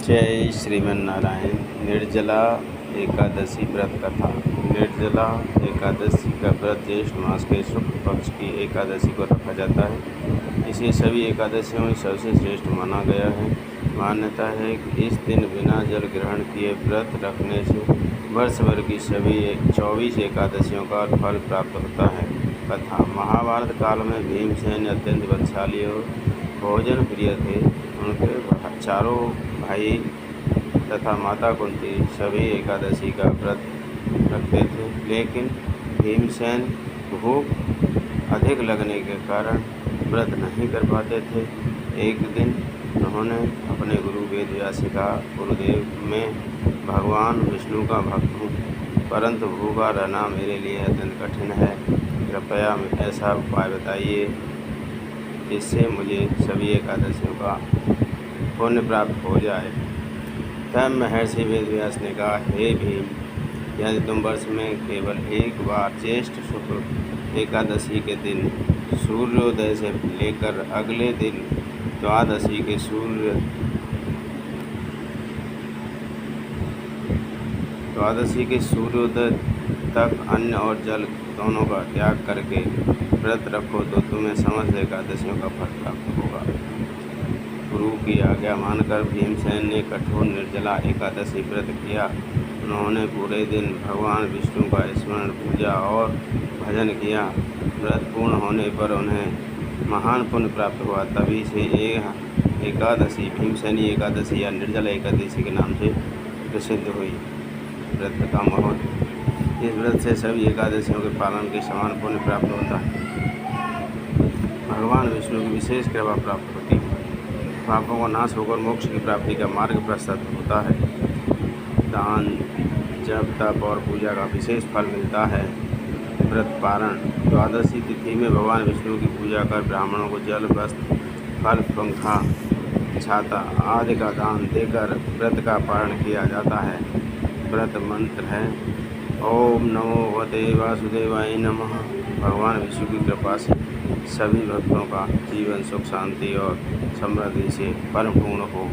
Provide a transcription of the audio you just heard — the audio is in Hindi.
जय श्रीमन्नारायण। निर्जला एकादशी व्रत कथा। निर्जला एकादशी का व्रत ज्येष्ठ मास के शुक्ल पक्ष की एकादशी को रखा जाता है। इसे सभी एकादशियों में सबसे श्रेष्ठ माना गया है। मान्यता है कि इस दिन बिना जल ग्रहण किए व्रत रखने से वर्ष भर की सभी 24 एकादशियों का फल प्राप्त होता है। कथा। महाभारत काल में भीमसेन अत्यंत बलशाली और भोजन प्रिय थे। उनके चारों भाई तथा माता कुंती सभी एकादशी का व्रत रखते थे, लेकिन भीमसेन भूख अधिक लगने के कारण व्रत नहीं कर पाते थे। एक दिन उन्होंने अपने गुरु वेदव्यास से कहा, गुरुदेव, मैं भगवान विष्णु का भक्त हूँ, परंतु भूखा रहना मेरे लिए अत्यंत कठिन है। कृपया ऐसा उपाय बताइए जिससे मुझे सभी एकादशियों का पुण्य प्राप्त हो जाए। तब महर्षि वेदव्यास ने कहा, हे भीम, यदि तुम वर्ष में केवल एक बार ज्येष्ठ शुक्ल एकादशी के दिन सूर्योदय से लेकर अगले दिन द्वादशी के सूर्योदय तक अन्न और जल दोनों का त्याग करके व्रत रखो तो तुम्हें समस्त एकादशियों का फल प्राप्त होगा। गुरु की आज्ञा मानकर भीमसेन ने कठोर निर्जला एकादशी व्रत किया। उन्होंने पूरे दिन भगवान विष्णु का स्मरण, पूजा और भजन किया। व्रत पूर्ण होने पर उन्हें महान पुण्य प्राप्त हुआ। तभी से यह एकादशी भीमसेनी एकादशी या निर्जला एकादशी के नाम से प्रसिद्ध हुई। व्रत का महत्व। इस व्रत से सभी एकादशियों के पालन के समान पुण्य प्राप्त होता है। भगवान विष्णु की विशेष कृपा प्राप्त होती है। पापों का नाश होकर मोक्ष की प्राप्ति का मार्ग प्रशस्त होता है। दान, जप, तप और पूजा का विशेष फल मिलता है। व्रत पारण। द्वादशी तिथि में भगवान विष्णु की पूजा कर ब्राह्मणों को जल, वस्त्र, फल, पंखा, छाता आदि का दान देकर व्रत का पारण किया जाता है। व्रत मंत्र है, ओम नमो भगवते वासुदेवाय नमः। भगवान विष्णु की कृपा से सभी भक्तों का जीवन सुख, शांति और समृद्धि से परिपूर्ण हो।